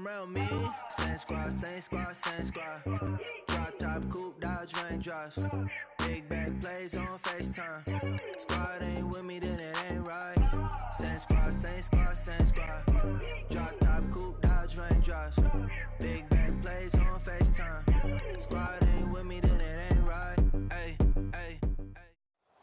around me. Same squad, same squad, same squad. Drop top, coupe, dodge, raindrops. Big back plays on FaceTime. Squad ain't with me, then it ain't right. Same squad, same squad, same squad. Drop top, coupe, dodge, raindrops. Big back plays on FaceTime. Squad ain't with me, then it ain't right. Ay, ay.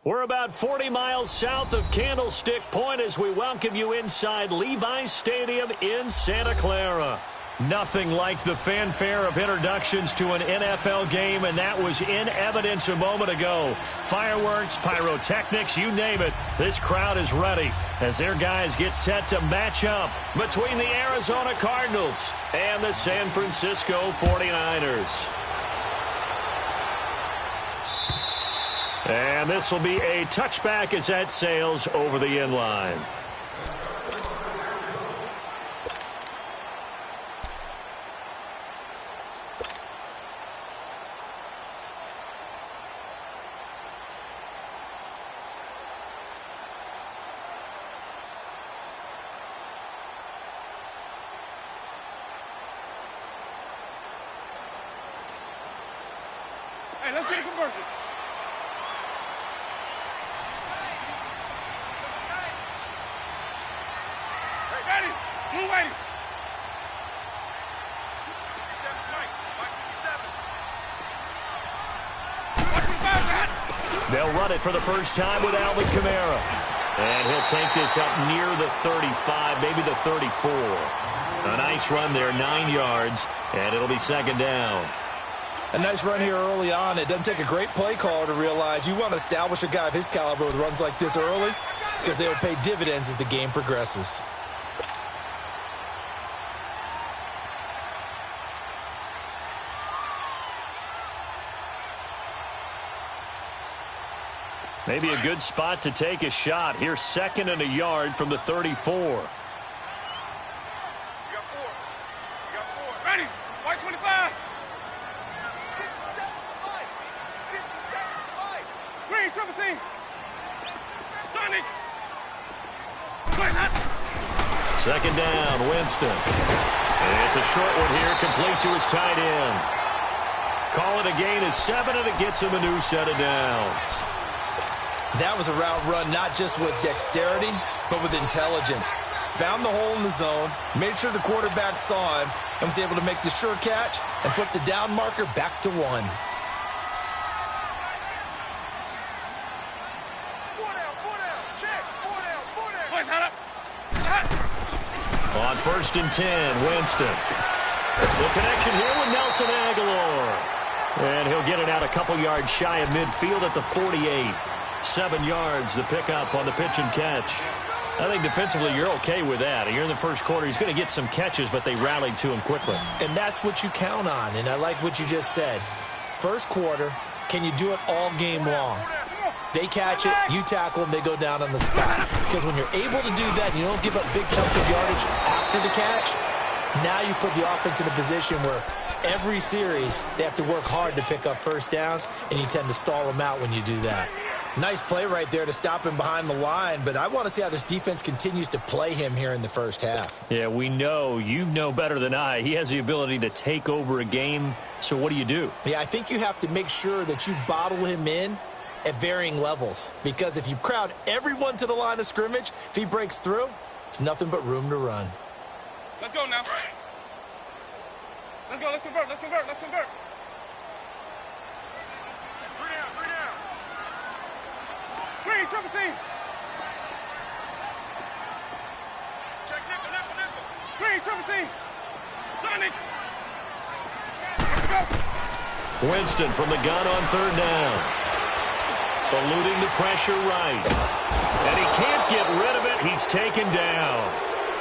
We're about 40 miles south of Candlestick Point as we welcome you inside Levi's Stadium in Santa Clara. Nothing like the fanfare of introductions to an NFL game, and that was in evidence a moment ago. Fireworks, pyrotechnics, you name it. This crowd is ready as their guys get set to match up between the Arizona Cardinals and the San Francisco 49ers. And this will be a touchback as that sails over the end line. Hey, let's get a conversion. Ready? Move, ready. 57, Mike. Mike 57. They'll run it for the first time with Alvin Kamara. And he'll take this up near the 35, maybe the 34. A nice run there, 9 yards, and it'll be second down. A nice run here early on. It doesn't take a great play caller to realize you want to establish a guy of his caliber with runs like this early because they will pay dividends as the game progresses. Maybe a good spot to take a shot. Here's second and a yard from the 34. You got 4. Ready? White 25. 57-5. Screen, triple C. Sonic. Second down, Winston. And it's a short one here, complete to his tight end. Call it a gain of 7, and it gets him a new set of downs. That was a route run not just with dexterity, but with intelligence. Found the hole in the zone, made sure the quarterback saw him, and was able to make the sure catch and flip the down marker back to 1. 4 down. Check. 4 down. Boys, hot up. On first and 10, Winston. The connection here with Nelson Aguilar. And he'll get it out a couple yards shy of midfield at the 48. 7 yards, the pickup on the pitch and catch. I think defensively you're okay with that. Here in the first quarter, he's going to get some catches, but they rallied to him quickly. And that's what you count on, and I like what you just said. First quarter, can you do it all game long? They catch it, you tackle them, they go down on the spot. Because when you're able to do that, you don't give up big chunks of yardage after the catch, now you put the offense in a position where every series they have to work hard to pick up first downs, and you tend to stall them out when you do that. Nice play right there to stop him behind the line, but I want to see how this defense continues to play him here in the first half. Yeah, we know. You know better than I. He has the ability to take over a game, so what do you do? Yeah, I think you have to make sure that you bottle him in at varying levels, because if you crowd everyone to the line of scrimmage, if he breaks through, there's nothing but room to run. Let's go now. Let's go. Let's convert. 3 down. Screen, triple C. Check nickel. Screen, triple C. Sonic. Let's go. Winston from the gun on third down. Eluding the pressure right. And he can't get rid of it. He's taken down.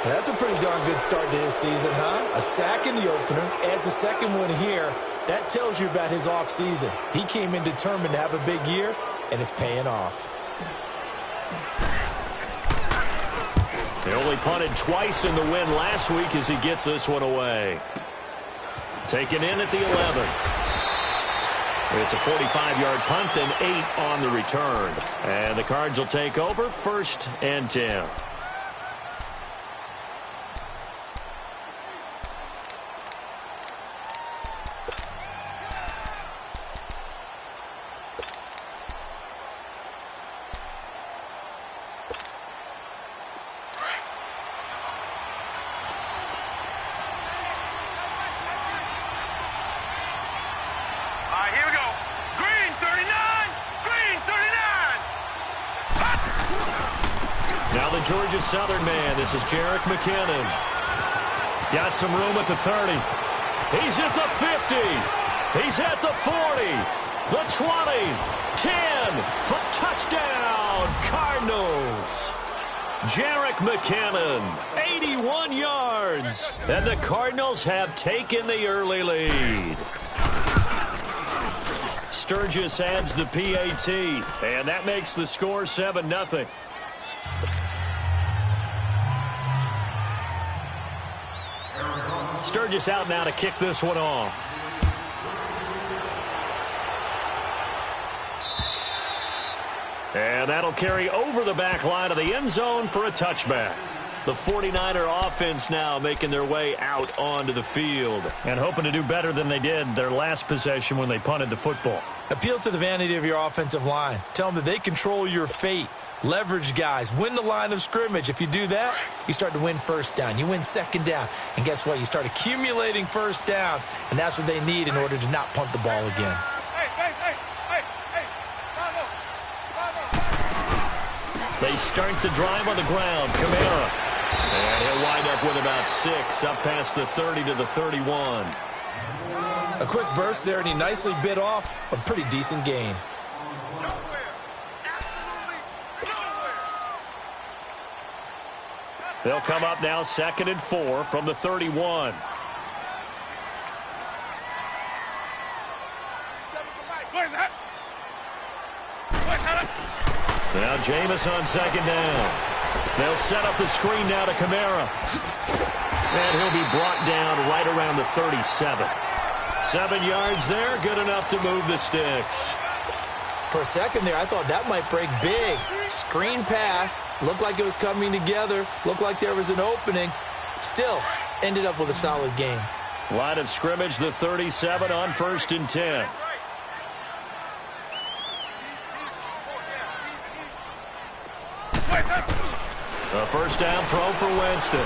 That's a pretty darn good start to his season, huh? A sack in the opener, adds a second one here. That tells you about his offseason. He came in determined to have a big year, and it's paying off. They only punted twice in the win last week as he gets this one away. Taken in at the 11. It's a 45-yard punt and 8 on the return. And the Cards will take over first and 10. the Georgia Southern man. This is Jerick McKinnon. Got some room at the 30. He's at the 50. He's at the 40. The 20. 10. For touchdown, Cardinals. Jerick McKinnon, 81 yards. And the Cardinals have taken the early lead. Sturgis adds the PAT, and that makes the score 7-0. Sturgis out now to kick this one off. And that'll carry over the back line of the end zone for a touchback. The 49er offense now making their way out onto the field and hoping to do better than they did their last possession when they punted the football. Appeal to the vanity of your offensive line. Tell them that they control your fate. Leverage guys. Win the line of scrimmage. If you do that, you start to win first down. You win second down. And guess what? You start accumulating first downs. And that's what they need in order to not punt the ball again. They start the drive on the ground. Kamara. And he'll wind up with about 6 up past the 30 to the 31. A quick burst there, and he nicely bit off a pretty decent gain. They'll come up now 2nd and 4 from the 31. Now Jameis on 2nd down. They'll set up the screen now to Kamara. And he'll be brought down right around the 37. 7 yards there, good enough to move the sticks. For a second there, I thought that might break big. Screen pass, looked like it was coming together, looked like there was an opening. Still, ended up with a solid gain. Line of scrimmage, the 37 on 1st and 10. A first down throw for Winston.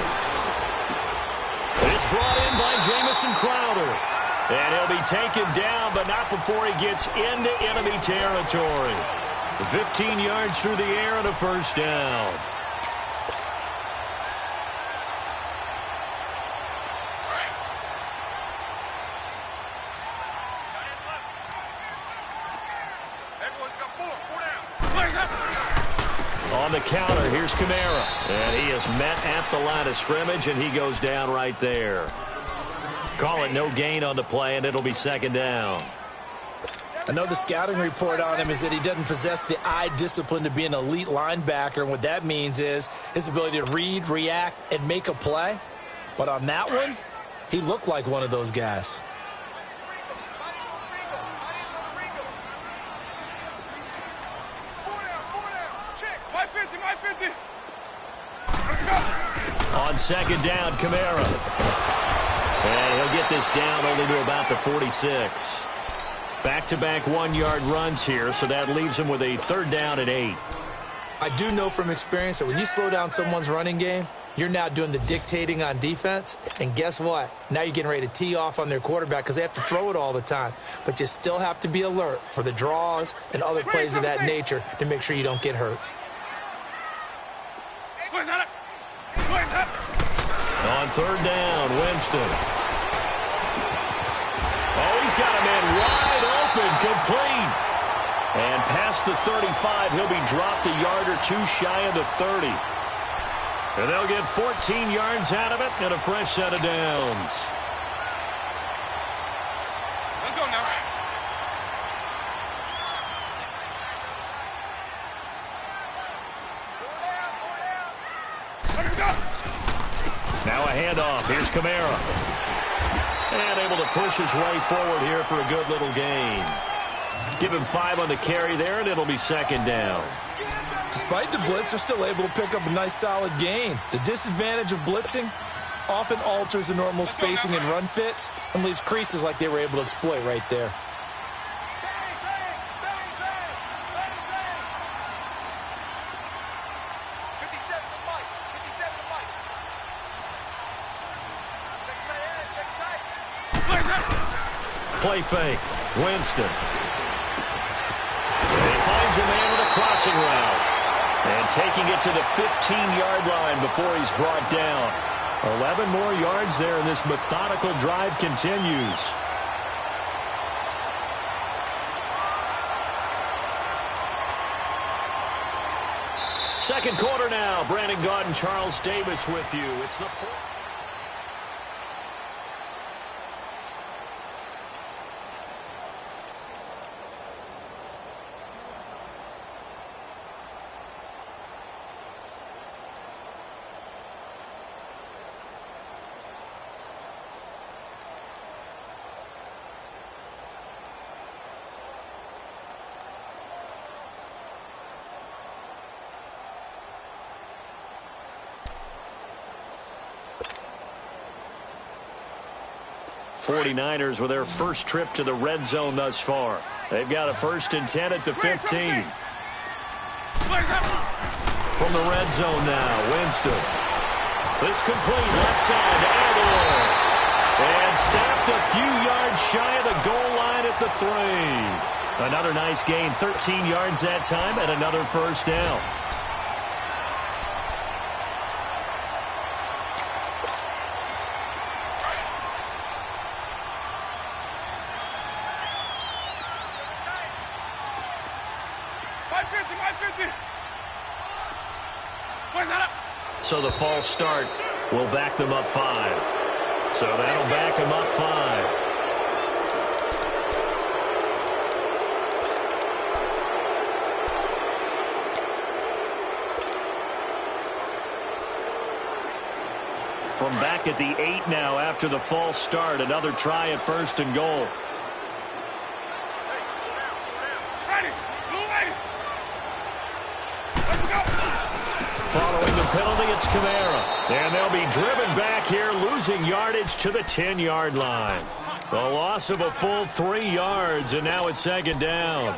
It's brought in by Jamison Crowder. And he'll be taken down, but not before he gets into enemy territory. 15 yards through the air and a first down. On the counter, here's Kamara. And he is met at the line of scrimmage, and he goes down right there. Call it no gain on the play, and it'll be 2nd down. I know the scouting report on him is that he doesn't possess the eye discipline to be an elite linebacker, and what that means is his ability to read, react, and make a play. But on that one, he looked like one of those guys. On 2nd down, Kamara. And he'll get this down only to about the 46. Back-to-back 1-yard runs here, so that leaves him with a 3rd down and 8. I do know from experience that when you slow down someone's running game, you're now doing the dictating on defense. And guess what? Now you're getting ready to tee off on their quarterback because they have to throw it all the time. But you still have to be alert for the draws and other plays of that nature to make sure you don't get hurt. On 3rd down, Winston. Oh, he's got a man wide open, complete. And past the 35, he'll be dropped a yard or 2 shy of the 30. And they'll get 14 yards out of it and a fresh set of downs. Let's go now. Let him go. Now a handoff. Here's Kamara. And able to push his way forward here for a good little gain. Give him 5 on the carry there, and it'll be 2nd down. Despite the blitz, they're still able to pick up a nice, solid gain. The disadvantage of blitzing often alters the normal spacing and run fits and leaves creases like they were able to exploit right there. Play fake. Winston. And he finds a man with a crossing route. And taking it to the 15-yard line before he's brought down. 11 more yards there, and this methodical drive continues. Second quarter now. Brandon Gaudin and Charles Davis with you. It's the fourth. '49ers with their first trip to the red zone thus far. They've got a 1st and 10 at the 15. From the red zone now, Winston. This complete left side to Aguilar. And snapped a few yards shy of the goal line at the 3. Another nice gain, 13 yards that time, and another first down. So the false start will back them up 5. So that'll back them up 5. From back at the 8 now after the false start, another try at 1st and goal. Following the penalty, it's Kamara. And they'll be driven back here, losing yardage to the 10-yard line. The loss of a full 3 yards, and now it's 2nd down.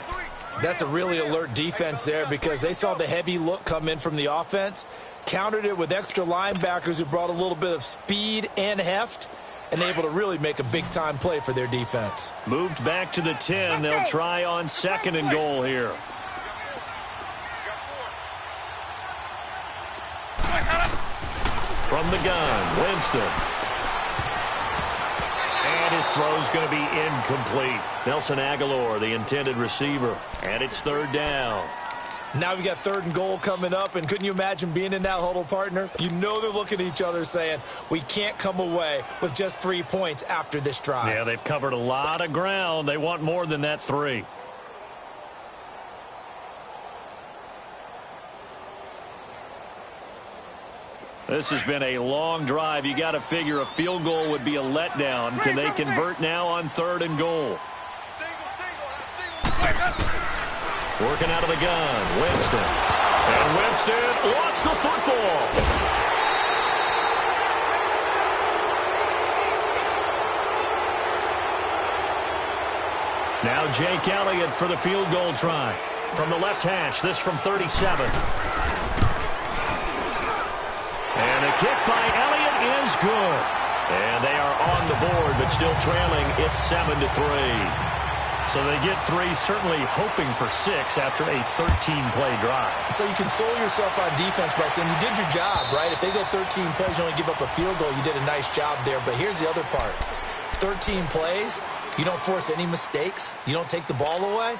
That's a really alert defense there because they saw the heavy look come in from the offense, countered it with extra linebackers who brought a little bit of speed and heft, and able to really make a big-time play for their defense. Moved back to the 10. They'll try on 2nd and goal here. From the gun, Winston. And his throw's going to be incomplete. Nelson Aguilar, the intended receiver. And it's 3rd down. Now we got 3rd and goal coming up, and couldn't you imagine being in that huddle, partner? You know they're looking at each other saying, we can't come away with just 3 points after this drive. Yeah, they've covered a lot of ground. They want more than that 3. This has been a long drive. You got to figure a field goal would be a letdown. Can they convert now on 3rd and goal? Working out of the gun, Winston. And Winston lost the football. Now Jake Elliott for the field goal try. From the left hash, this from 37. And the kick by Elliott is good. And they are on the board, but still trailing. It's 7-3. So they get 3, certainly hoping for 6 after a 13-play drive. So you console yourself on defense by saying you did your job, right? If they go 13 plays, you only give up a field goal, you did a nice job there. But here's the other part. 13 plays, you don't force any mistakes, you don't take the ball away.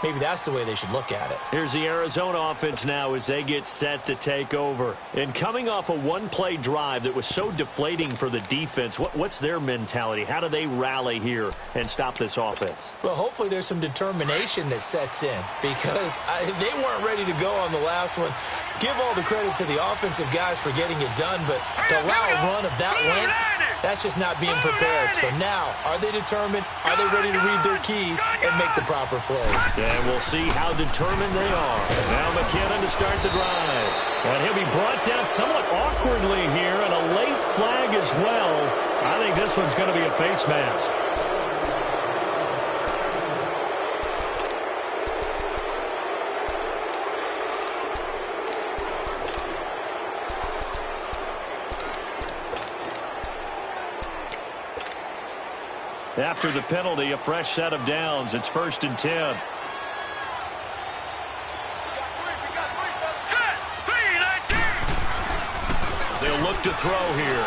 Maybe that's the way they should look at it. Here's the Arizona offense now as they get set to take over. And coming off a one-play drive that was so deflating for the defense, what's their mentality? How do they rally here and stop this offense? Well, hopefully there's some determination that sets in because they weren't ready to go on the last one. Give all the credit to the offensive guys for getting it done, but to allow a run of that length, that's just not being prepared. So now, are they determined? Are they ready to read their keys and make the proper plays? And we'll see how determined they are. Now McKinnon to start the drive. And he'll be brought down somewhat awkwardly here, and a late flag as well. I think this one's going to be a face mask. After the penalty, a fresh set of downs. It's 1st and 10. to throw here.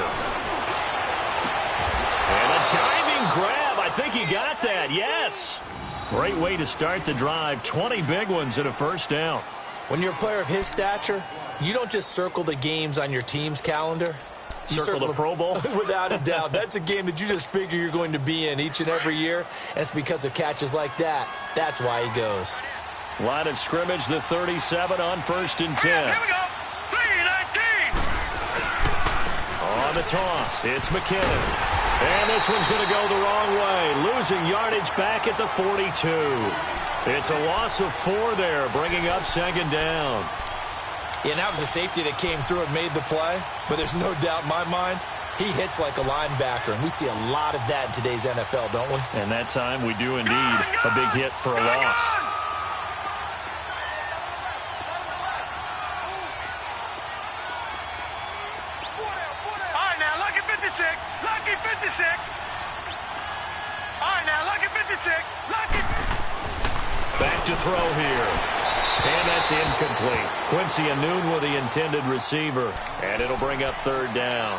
And a diving grab. I think he got that. Yes. Great way to start the drive. 20 big ones and a first down. When you're a player of his stature, you don't just circle the games on your team's calendar. You circle the Pro Bowl? Without a doubt. That's a game that you just figure you're going to be in each and every year. And it's because of catches like that. That's why he goes. Line of scrimmage, the 37 on 1st and 10. Here we go. 3-19. On the toss, it's McKinnon. And this one's going to go the wrong way. Losing yardage back at the 42. It's a loss of 4 there, bringing up 2nd down. Yeah, and that was a safety that came through and made the play. But there's no doubt in my mind, he hits like a linebacker. And we see a lot of that in today's NFL, don't we? And that time we do indeed. A big hit for a loss. All right, now, lucky 56. Lucky 56. All right, now, lucky 56. Lucky. Back to throw here. And that's incomplete. Quincy Anoon with the intended receiver. And it'll bring up 3rd down.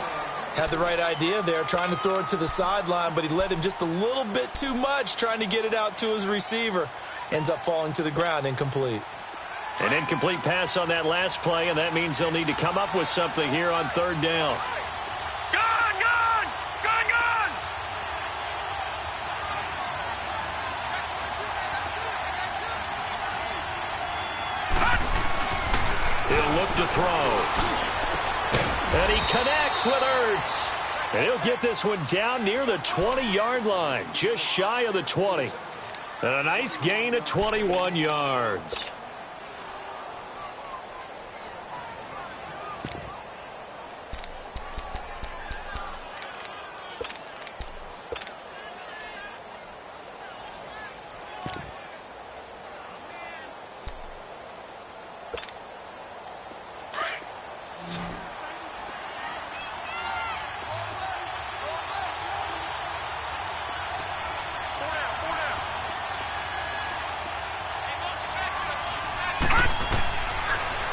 Had the right idea there, trying to throw it to the sideline, but he led him just a little bit too much, trying to get it out to his receiver. Ends up falling to the ground, incomplete. An incomplete pass on that last play, and that means they'll need to come up with something here on 3rd down. Gone, gone, gone, gone. He'll look to throw. And he connects with Ertz. And he'll get this one down near the 20-yard line, just shy of the 20. And a nice gain of 21 yards.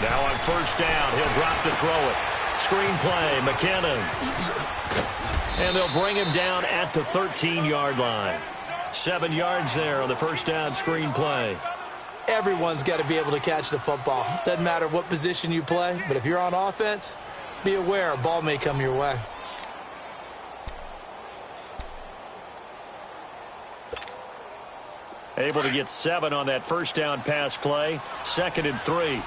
Now on 1st down, he'll drop to throw it. Screen play, McKinnon. And they'll bring him down at the 13-yard line. 7 yards there on the 1st down screen play. Everyone's got to be able to catch the football. Doesn't matter what position you play, but if you're on offense, be aware a ball may come your way. Able to get 7 on that 1st down pass play. 2nd and 3.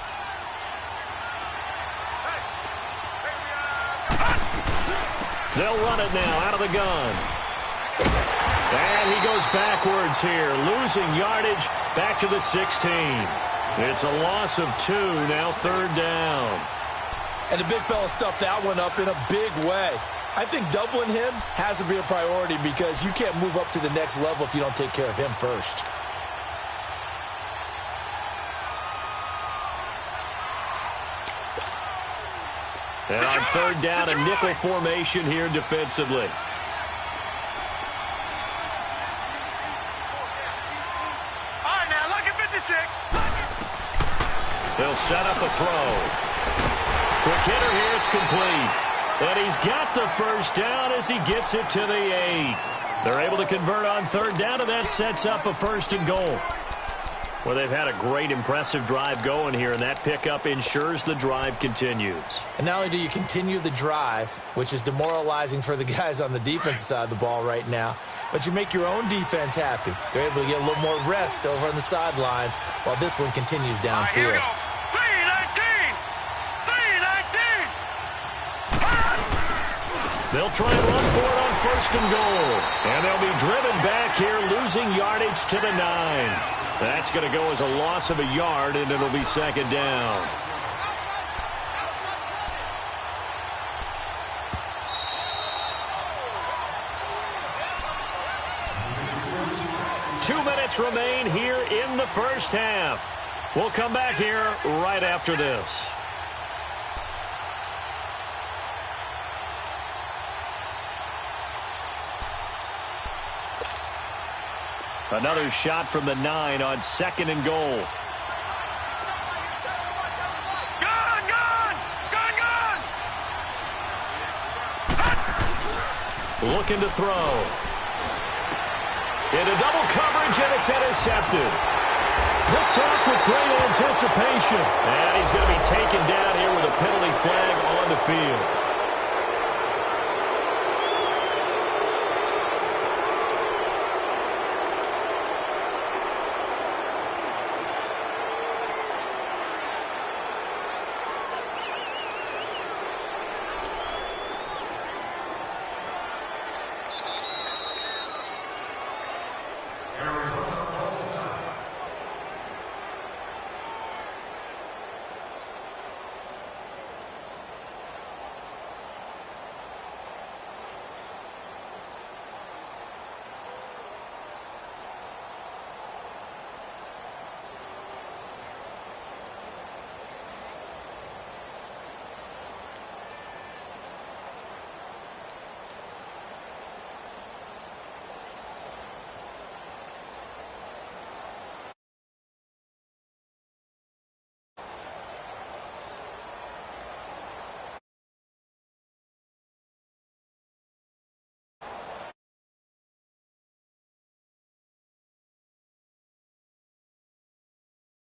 They'll run it now out of the gun. And he goes backwards here, losing yardage back to the 16. It's a loss of 2, now 3rd down. And the big fella stuffed that one up in a big way. I think doubling him has to be a priority because you can't move up to the next level if you don't take care of him first. And on 3rd down, a nickel formation here defensively. All right, now, lucky 56. They'll set up a throw. Quick hitter here, it's complete. And he's got the 1st down as he gets it to the 8. They're able to convert on 3rd down, and that sets up a 1st and goal. Well, they've had a great, impressive drive going here, and that pickup ensures the drive continues. And not only do you continue the drive, which is demoralizing for the guys on the defensive side of the ball right now, but you make your own defense happy. They're able to get a little more rest over on the sidelines while this one continues downfield. Here we go. 3-19. 3-19. They'll try and run for it on 1st and goal. And they'll be driven back here, losing yardage to the 9. That's going to go as a loss of a yard, and it'll be 2nd down. Two minutes remain here in the 1st half. We'll come back here right after this. Another shot from the 9 on 2nd and goal. Gone, gone, gone, gone. looking to throw. Into double coverage, and it's intercepted. Picked off with great anticipation. And he's going to be taken down here with a penalty flag on the field.